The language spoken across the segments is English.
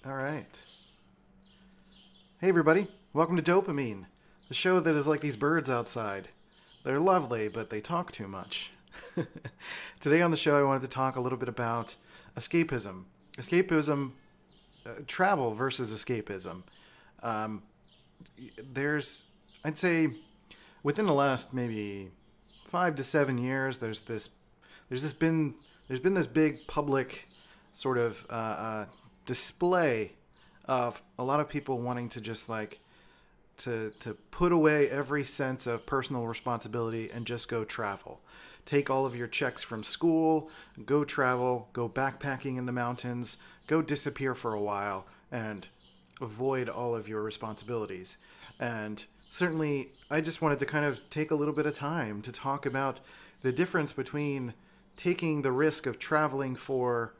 All right. Hey, everybody. Welcome to Dopamine, the show that is like these birds outside. They're lovely, but they talk too much. Today on the show, I wanted to talk a little bit about escapism. Travel versus escapism. I'd say, within the last maybe 5 to 7 years, there's been this big public sort of display of a lot of people wanting to just like to put away every sense of personal responsibility and just go travel. Take all of your checks from school, go travel, go backpacking in the mountains, go disappear for a while, and avoid all of your responsibilities. And certainly, I just wanted to kind of take a little bit of time to talk about the difference between taking the risk of traveling for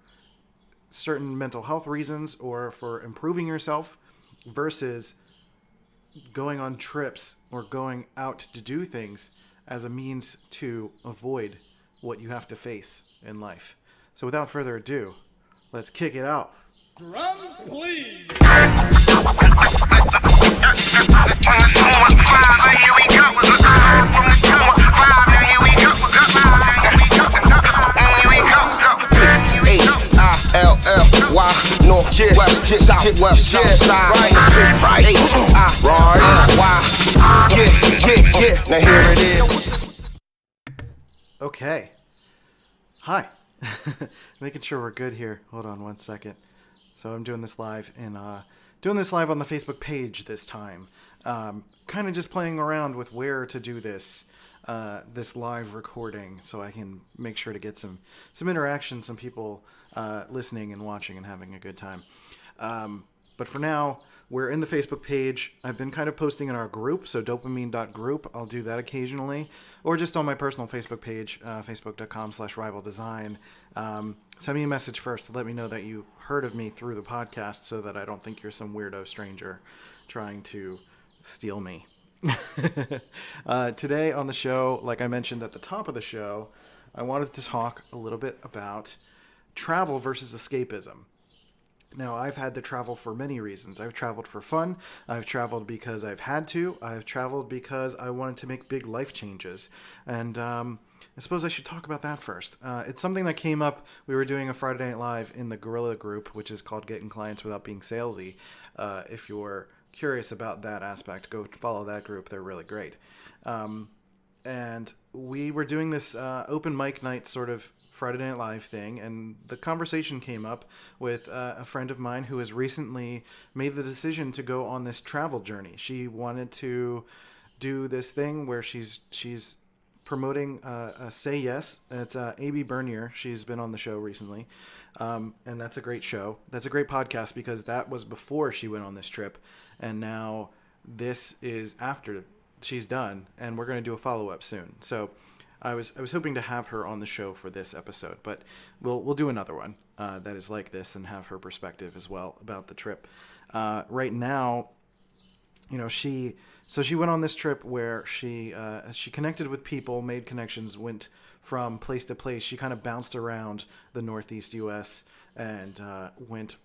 certain mental health reasons or for improving yourself versus going on trips or going out to do things as a means to avoid what you have to face in life. So without further ado, let's kick it off. Drums, please. L-L-Y, north, west, south, west, side, right, yeah, now here it is. Okay. Hi. Making sure we're good here. Hold on one second. So I'm doing this live on the Facebook page this time. Kind of just playing around with where to do this live recording so I can make sure to get some interaction, some people listening and watching and having a good time. But for now, we're in the Facebook page. I've been kind of posting in our group, so dopamine.group. I'll do that occasionally, or just on my personal Facebook page, facebook.com/rivaldesign. Send me a message first to let me know that you heard of me through the podcast so that I don't think you're some weirdo stranger trying to steal me. Today on the show, like I mentioned at the top of the show, I wanted to talk a little bit about travel versus escapism. Now, I've had to travel for many reasons. I've traveled for fun. I've traveled because I've had to. I've traveled because I wanted to make big life changes. And I suppose I should talk about that first. It's something that came up. We were doing a Friday Night Live in the Guerrilla group, which is called Getting Clients Without Being Salesy. If you're curious about that aspect, go follow that group. They're really great. And we were doing this open mic night sort of Friday Night Live thing, and the conversation came up with a friend of mine who has recently made the decision to go on this travel journey. She wanted to do this thing where she's promoting Say Yes. It's A.B. Bernier. She's been on the show recently, and that's a great show. That's a great podcast because that was before she went on this trip, and now this is after she's done, and we're going to do a follow-up soon. So I was hoping to have her on the show for this episode, but we'll do another one that is like this and have her perspective as well about the trip. Right now, she went on this trip where she connected with people, made connections, went from place to place. She kind of bounced around the Northeast U.S. and went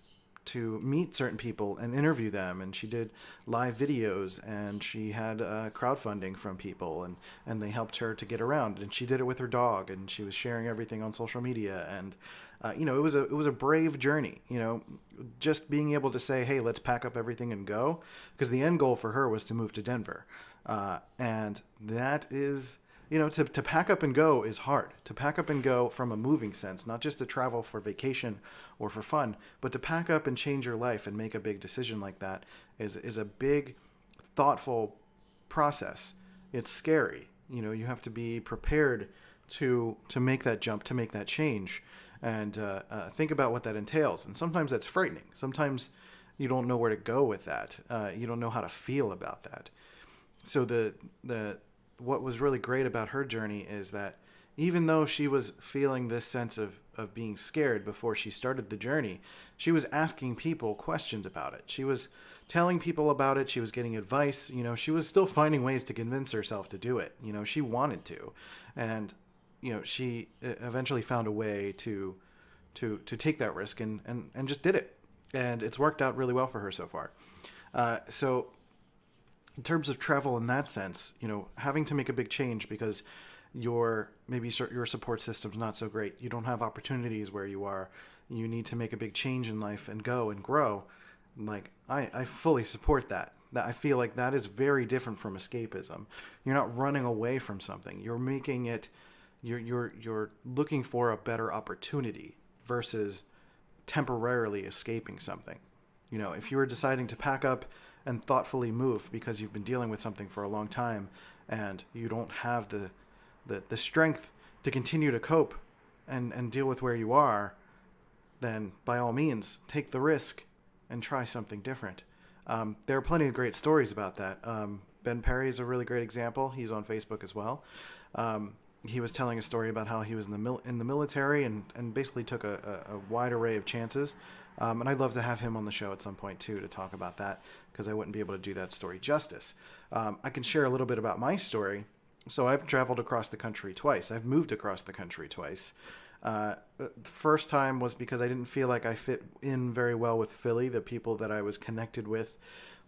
to meet certain people and interview them, and she did live videos, and she had crowdfunding from people, and they helped her to get around, and she did it with her dog, and she was sharing everything on social media, and it was a brave journey, just being able to say, hey, let's pack up everything and go, because the end goal for her was to move to Denver, and that is, to pack up and go is hard. To pack up and go from a moving sense, not just to travel for vacation or for fun, but to pack up and change your life and make a big decision like that is a big, thoughtful process. It's scary. You have to be prepared to make that jump, to make that change, and think about what that entails. And sometimes that's frightening. Sometimes you don't know where to go with that. You don't know how to feel about that. So what was really great about her journey is that even though she was feeling this sense of being scared before she started the journey, she was asking people questions about it. She was telling people about it. She was getting advice. She was still finding ways to convince herself to do it. She wanted to. And, she eventually found a way to take that risk and just did it. and it's worked out really well for her so far. So in terms of travel in that sense, having to make a big change because your support system's not so great. You don't have opportunities where you are. You need to make a big change in life and go and grow. Like I fully support that. That I feel like that is very different from escapism. You're not running away from something. You're making it. You're looking for a better opportunity versus temporarily escaping something. If you were deciding to pack up and thoughtfully move because you've been dealing with something for a long time and you don't have the strength to continue to cope and deal with where you are, then by all means, take the risk and try something different. There are plenty of great stories about that. Ben Perry is a really great example. He's on Facebook as well. He was telling a story about how he was in the military and basically took a wide array of chances. And I'd love to have him on the show at some point, too, to talk about that, because I wouldn't be able to do that story justice. I can share a little bit about my story. So I've traveled across the country twice. I've moved across the country twice. The first time was because I didn't feel like I fit in very well with Philly. The people that I was connected with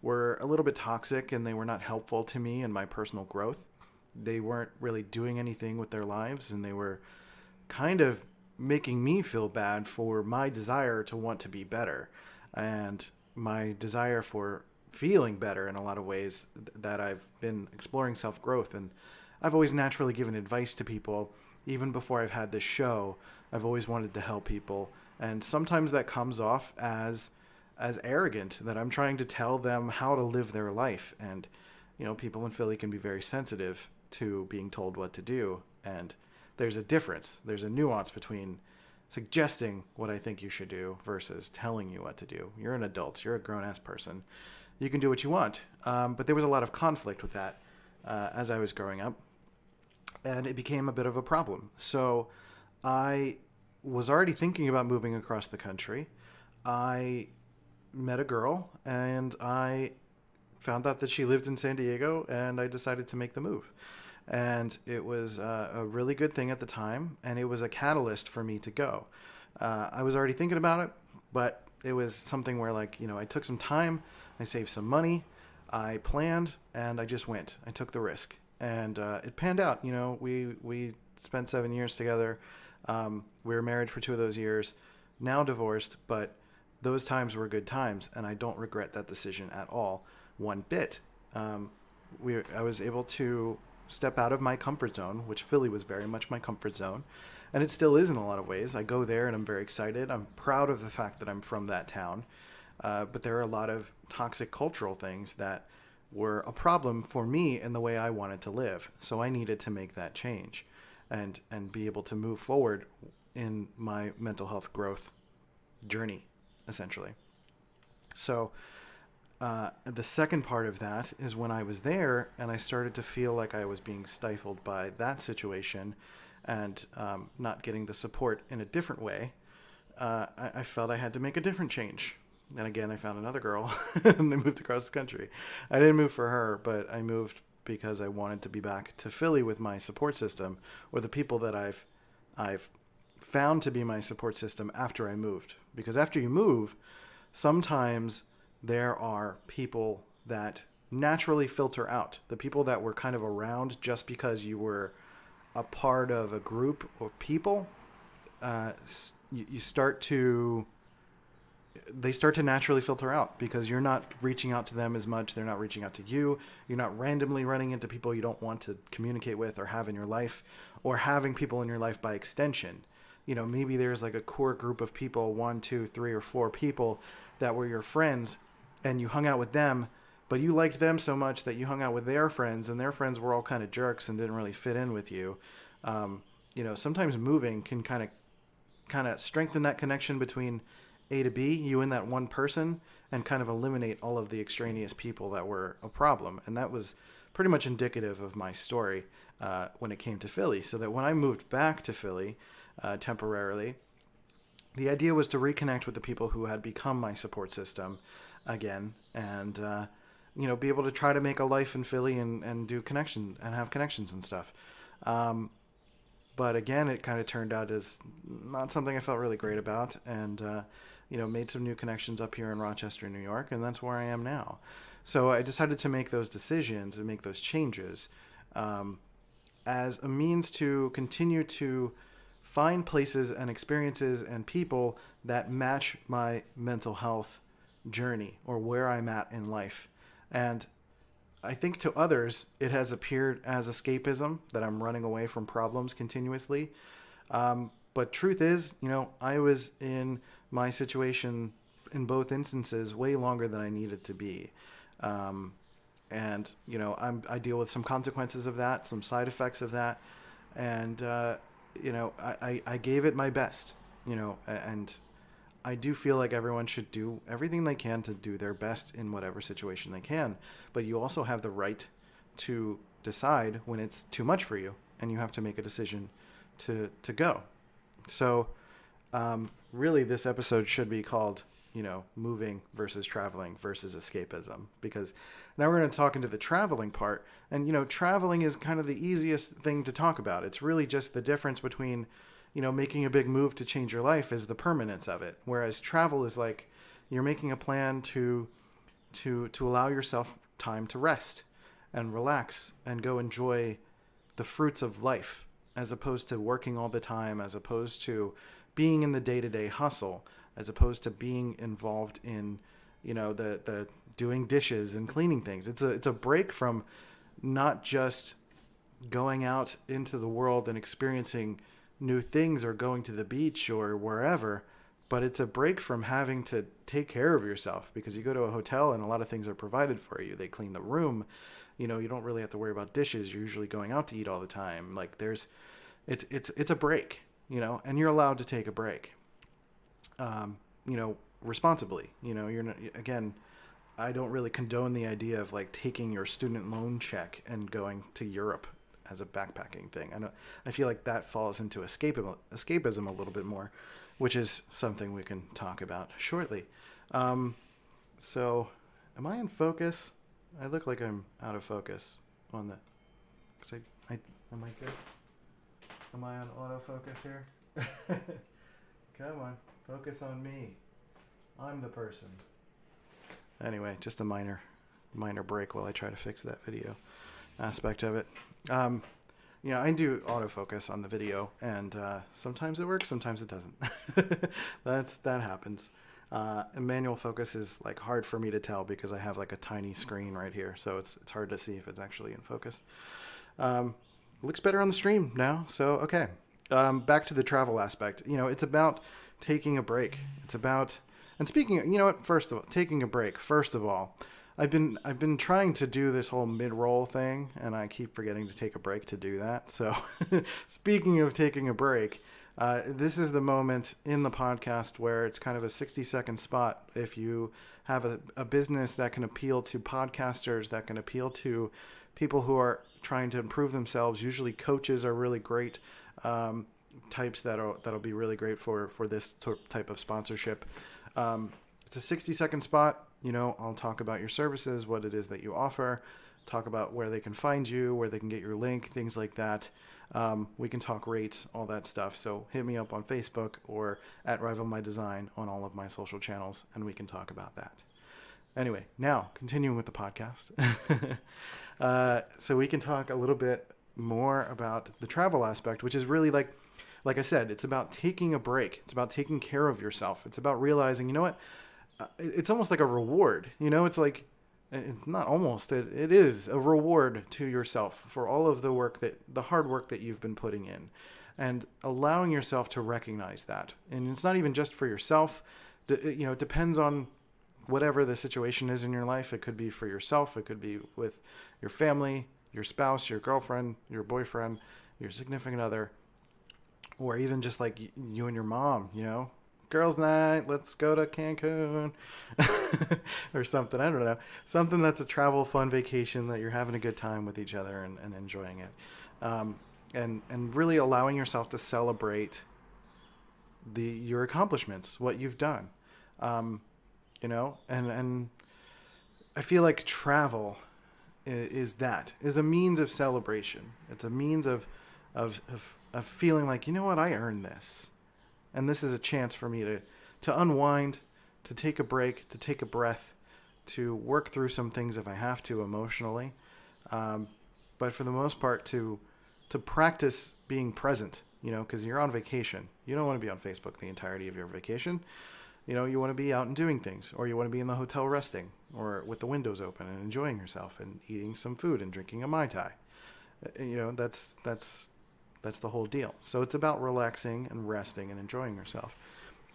were a little bit toxic, and they were not helpful to me and my personal growth. They weren't really doing anything with their lives, and they were kind of making me feel bad for my desire to want to be better and my desire for feeling better in a lot of ways that I've been exploring self-growth. And I've always naturally given advice to people. Even before I've had this show, I've always wanted to help people. And sometimes that comes off as arrogant, that I'm trying to tell them how to live their life. And, people in Philly can be very sensitive to being told what to do. And there's a difference. There's a nuance between suggesting what I think you should do versus telling you what to do. You're an adult. You're a grown-ass person. You can do what you want. But there was a lot of conflict with that as I was growing up. And it became a bit of a problem. So I was already thinking about moving across the country. I met a girl, and I found out that she lived in San Diego, and I decided to make the move. And it was a really good thing at the time, and it was a catalyst for me to go. I was already thinking about it, but it was something where, I took some time, I saved some money, I planned, and I just went. I took the risk. And it panned out. We spent 7 years together. We were married for 2 of those years, now divorced, but those times were good times, and I don't regret that decision at all, one bit. I was able to step out of my comfort zone, which Philly was very much my comfort zone, and it still is in a lot of ways. I go there, and I'm very excited. I'm proud of the fact that I'm from that town, but there are a lot of toxic cultural things that were a problem for me in the way I wanted to live. So I needed to make that change and be able to move forward in my mental health growth journey, essentially. So the second part of that is when I was there and I started to feel like I was being stifled by that situation and not getting the support in a different way, I felt I had to make a different change. And again, I found another girl and I moved across the country. I didn't move for her, but I moved because I wanted to be back to Philly with my support system, or the people that I've found to be my support system after I moved. Because after you move, sometimes there are people that naturally filter out. The people that were kind of around just because you were a part of a group of people, you start to... they start to naturally filter out because you're not reaching out to them as much. They're not reaching out to you. You're not randomly running into people you don't want to communicate with or have in your life, or having people in your life by extension. Maybe there's like a core group of people, 1, 2, 3, or 4 people that were your friends, and you hung out with them, but you liked them so much that you hung out with their friends, and their friends were all kind of jerks and didn't really fit in with you. Sometimes moving can kind of strengthen that connection between A to B, you and that one person, and kind of eliminate all of the extraneous people that were a problem. And that was pretty much indicative of my story when it came to Philly. So that when I moved back to Philly temporarily, the idea was to reconnect with the people who had become my support system again, and be able to try to make a life in Philly and do connection and have connections and stuff. But again, it kind of turned out as not something I felt really great about, and made some new connections up here in Rochester, New York, and that's where I am now. So I decided to make those decisions and make those changes as a means to continue to find places and experiences and people that match my mental health journey or where I'm at in life. And I think to others, it has appeared as escapism, that I'm running away from problems continuously. But truth is, I was in my situation in both instances way longer than I needed to be. And, I deal with some consequences of that, some side effects of that. And, I gave it my best, and I do feel like everyone should do everything they can to do their best in whatever situation they can. But you also have the right to decide when it's too much for you, and you have to make a decision to go. So really this episode should be called, moving versus traveling versus escapism, because now we're going to talk into the traveling part. And, traveling is kind of the easiest thing to talk about. It's really just the difference between, making a big move to change your life is the permanence of it. Whereas travel is like you're making a plan to allow yourself time to rest and relax and go enjoy the fruits of life, as opposed to working all the time, as opposed to being in the day-to-day hustle, as opposed to being involved in, the doing dishes and cleaning things. It's a break from not just going out into the world and experiencing new things or going to the beach or wherever, but it's a break from having to take care of yourself, because you go to a hotel and a lot of things are provided for you. They clean the room. You don't really have to worry about dishes. You're usually going out to eat all the time. Like it's a break, and you're allowed to take a break, responsibly. You're not, again, I don't really condone the idea of like taking your student loan check and going to Europe as a backpacking thing. I feel like that falls into escapism a little bit more, which is something we can talk about shortly. So am I in focus? I look like I'm out of focus on the, cause am I good? Am I on autofocus here? Come on, focus on me. I'm the person. Anyway, just a minor break while I try to fix that video aspect of it. I do autofocus on the video, and sometimes it works, sometimes it doesn't. That happens. And manual focus is like hard for me to tell because I have like a tiny screen right here, so it's hard to see if it's actually in focus. Looks better on the stream now, so okay. Back to the travel aspect. It's about taking a break. It's about, and speaking of, first of all, taking a break. First of all, I've been trying to do this whole mid-roll thing, and I keep forgetting to take a break to do that. So speaking of taking a break, this is the moment in the podcast where it's kind of a 60-second spot. If you have a business that can appeal to podcasters, that can appeal to people who are trying to improve themselves, usually coaches are really great types that'll be really great for this type of sponsorship. It's a 60-second spot. I'll talk about your services, what it is that you offer, talk about where they can find you, where they can get your link, things like that. We can talk rates, all that stuff. So hit me up on Facebook or at Rival My Design on all of my social channels, and we can talk about that. Anyway, now continuing with the podcast. So we can talk a little bit more about the travel aspect, which is really like I said, it's about taking a break. It's about taking care of yourself. It's about realizing, it's almost like a reward. It's like, it's not almost, it is a reward to yourself for all of the hard work that you've been putting in, and allowing yourself to recognize that. And it's not even just for yourself. It depends on whatever the situation is in your life. It could be for yourself. It could be with your family, your spouse, your girlfriend, your boyfriend, your significant other, or even just like you and your mom, girls' night, let's go to Cancun or something. I don't know. Something that's a travel fun vacation that you're having a good time with each other and enjoying it. And really allowing yourself to celebrate your accomplishments, what you've done. And I feel like travel is a means of celebration. It's a means of feeling like, I earned this. And this is a chance for me to unwind, to take a break, to take a breath, to work through some things if I have to emotionally. But for the most part, to practice being present, because you're on vacation. You don't want to be on Facebook the entirety of your vacation. You want to be out and doing things, or you want to be in the hotel resting, or with the windows open and enjoying yourself and eating some food and drinking a Mai Tai. That's the whole deal. So it's about relaxing and resting and enjoying yourself.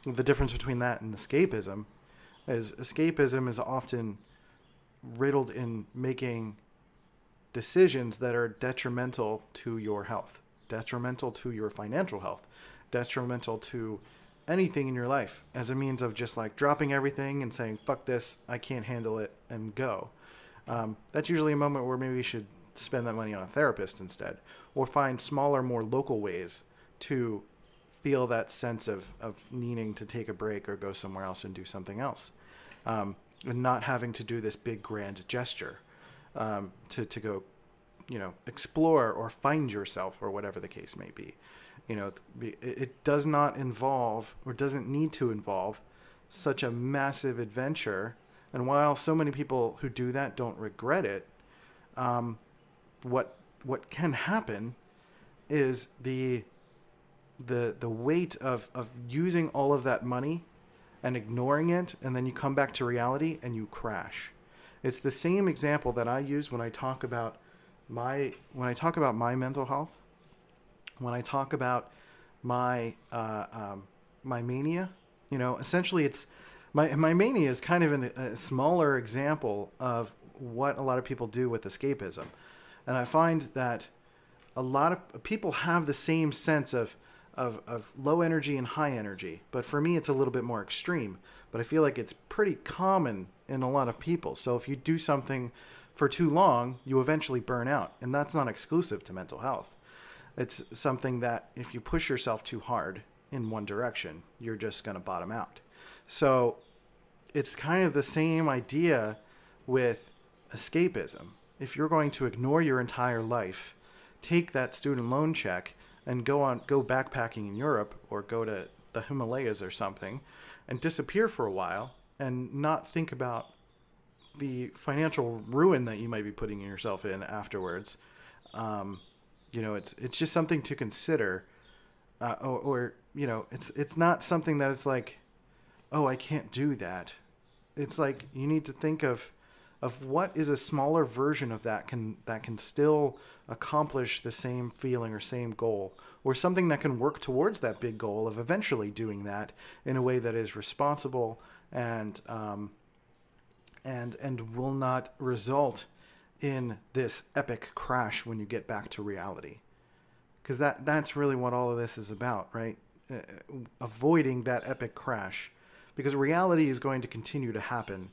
The difference between that and escapism is often riddled in making decisions that are detrimental to your health, detrimental to your financial health, detrimental to anything in your life, as a means of just like dropping everything and saying, fuck this, I can't handle it, and go. That's usually a moment where maybe you should spend that money on a therapist instead, or find smaller, more local ways to feel that sense of needing to take a break or go somewhere else and do something else. And not having to do this big grand gesture to go, explore or find yourself, or whatever the case may be. It does not involve, or doesn't need to involve, such a massive adventure. And while so many people who do that don't regret it, what can happen is the weight of using all of that money and ignoring it, and then you come back to reality and you crash. It's the same example that I use when I talk about my mental health, when I talk about my mania. Essentially it's my mania is kind of a smaller example of what a lot of people do with escapism. And I find that a lot of people have the same sense of low energy and high energy, but for me it's a little bit more extreme. But I feel like it's pretty common in a lot of people. So if you do something for too long, you eventually burn out, and that's not exclusive to mental health. It's something that if you push yourself too hard in one direction, you're just going to bottom out. So it's kind of the same idea with escapism. If you're going to ignore your entire life, take that student loan check and go backpacking in Europe, or go to the Himalayas or something, and disappear for a while and not think about the financial ruin that you might be putting yourself in afterwards, it's just something to consider. It's not something that it's like, oh, I can't do that. It's like you need to think of what is a smaller version of that can still accomplish the same feeling or same goal, or something that can work towards that big goal of eventually doing that in a way that is responsible and will not result in this epic crash when you get back to reality. Because that's really what all of this is about, right? Avoiding that epic crash, because reality is going to continue to happen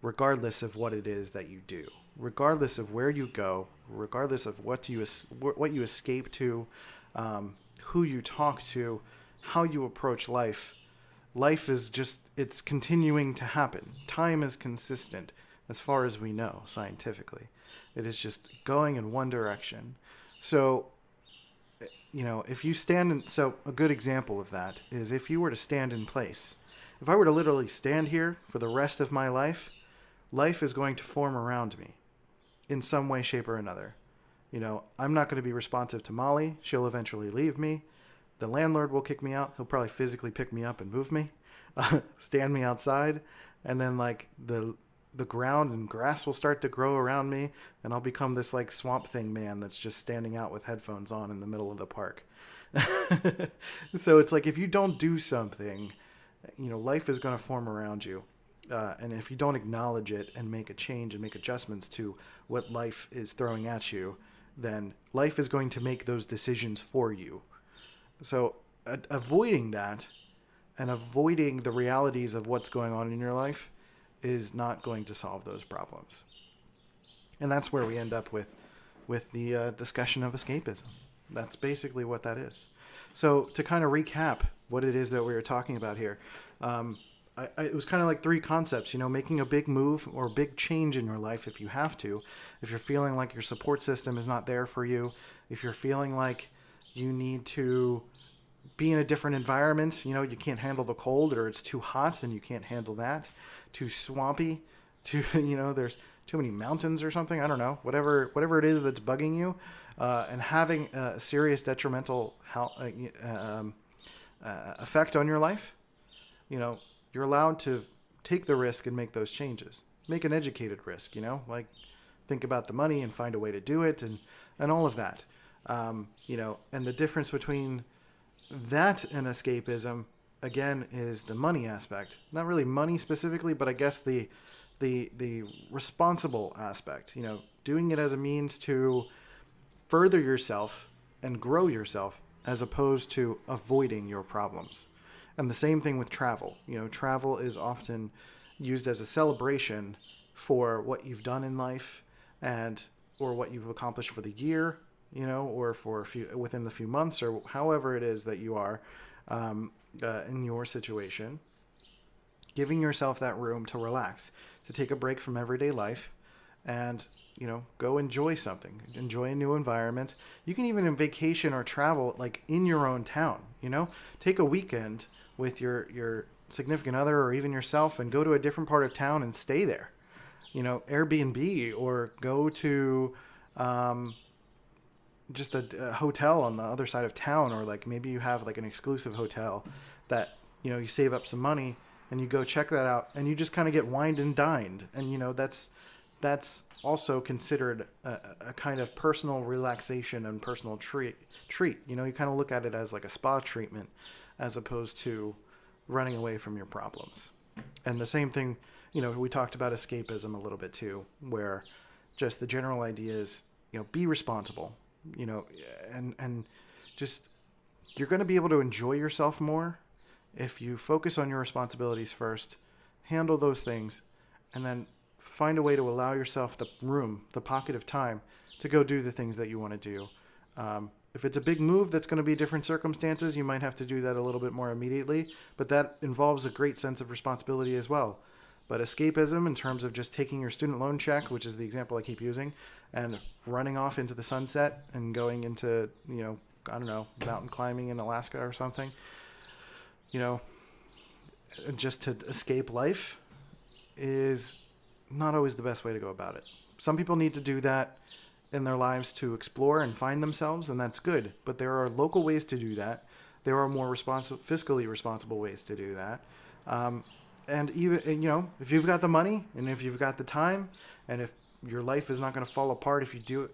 regardless of what it is that you do, regardless of where you go, regardless of what you escape to, who you talk to, how you approach life. Life is it's continuing to happen. Time is consistent as far as we know scientifically. It is just going in one direction. So, if you so a good example of that is if you were to stand in place. If I were to literally stand here for the rest of my life, life is going to form around me in some way, shape, or another. I'm not going to be responsive to Molly. She'll eventually leave me. The landlord will kick me out. He'll probably physically pick me up and move me, stand me outside, and then like the ground and grass will start to grow around me, and I'll become this like Swamp Thing man that's just standing out with headphones on in the middle of the park. So it's like if you don't do something, life is going to form around you. And if you don't acknowledge it and make a change and make adjustments to what life is throwing at you, then life is going to make those decisions for you. So avoiding that and avoiding the realities of what's going on in your life is not going to solve those problems. And that's where we end up with the discussion of escapism. That's basically what that is. So to kind of recap what it is that we were talking about here, it was kind of like three concepts, making a big move or a big change in your life if you have to, if you're feeling like your support system is not there for you, if you're feeling like you need to be in a different environment. You can't handle the cold, or it's too hot and you can't handle that. Too swampy, there's too many mountains or something. I don't know. Whatever it is that's bugging you, and having a serious detrimental effect on your life, you're allowed to take the risk and make those changes. Make an educated risk, like think about the money and find a way to do it, and all of that. And the difference between that and escapism, again, is the money aspect. Not really money specifically, but I guess the responsible aspect. Doing it as a means to further yourself and grow yourself, as opposed to avoiding your problems. And the same thing with travel. Travel is often used as a celebration for what you've done in life, or what you've accomplished for the year, or for within the few months, or however it is that you are in your situation. Giving yourself that room to relax, to take a break from everyday life, and go enjoy something, enjoy a new environment. You can even vacation or travel like in your own town. Take a weekend with your significant other, or even yourself, and go to a different part of town and stay there. Airbnb, or go to just a hotel on the other side of town, or like maybe you have like an exclusive hotel that you save up some money and you go check that out, and you just kind of get wined and dined, and that's also considered a kind of personal relaxation and personal treat. You kind of look at it as like a spa treatment, as opposed to running away from your problems. And the same thing, we talked about escapism a little bit too, where just the general idea is, be responsible, and just, you're going to be able to enjoy yourself more if you focus on your responsibilities first, handle those things, and then find a way to allow yourself the room, the pocket of time to go do the things that you want to do. If it's a big move that's going to be different circumstances, you might have to do that a little bit more immediately, but that involves a great sense of responsibility as well. But escapism, in terms of just taking your student loan check, which is the example I keep using, and running off into the sunset and going into, I don't know, mountain climbing in Alaska or something, just to escape life, is not always the best way to go about it. Some people need to do that in their lives to explore and find themselves, and that's good. But there are local ways to do that. There are more fiscally responsible ways to do that. And even, if you've got the money, and if you've got the time, and if your life is not going to fall apart if you do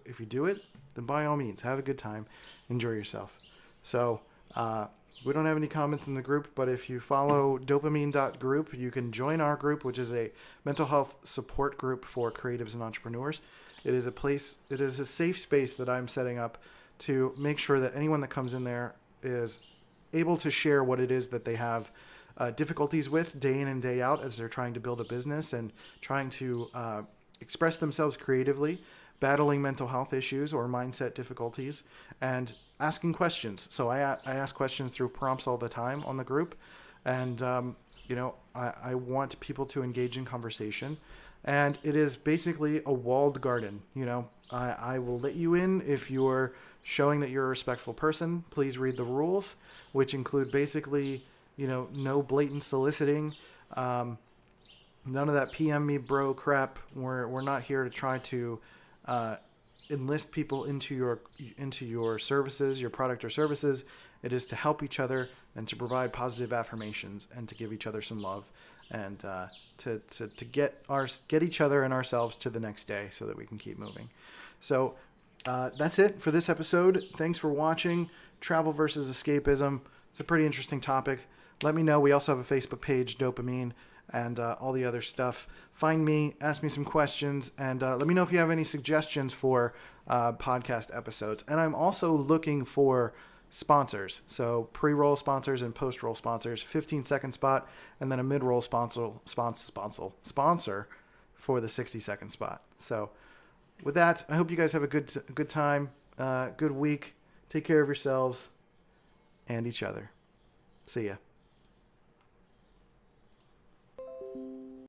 it, then by all means, have a good time, enjoy yourself. So we don't have any comments in the group, but if you follow dopamine.group, you can join our group, which is a mental health support group for creatives and entrepreneurs. It is a safe space that I'm setting up to make sure that anyone that comes in there is able to share what it is that they have difficulties with day in and day out as they're trying to build a business and trying to express themselves creatively, battling mental health issues or mindset difficulties, and asking questions. So I ask questions through prompts all the time on the group, and I want people to engage in conversation. And it is basically a walled garden. I will let you in if you're showing that you're a respectful person. Please read the rules, which include basically, no blatant soliciting, none of that PM me bro crap. We're not here to try to enlist people into your services, your product or services. It is to help each other and to provide positive affirmations and to give each other some love, and to get each other and ourselves to the next day so that we can keep moving. So that's it for this episode. Thanks for watching. Travel versus escapism. It's a pretty interesting topic. Let me know. We also have a Facebook page, Dopamine, and all the other stuff. Find me, ask me some questions, and let me know if you have any suggestions for podcast episodes. And I'm also looking for sponsors. So pre-roll sponsors and post-roll sponsors, 15-second spot, and then a mid-roll sponsor for the 60-second spot. So with that, I hope you guys have a good time, good week. Take care of yourselves and each other. See ya.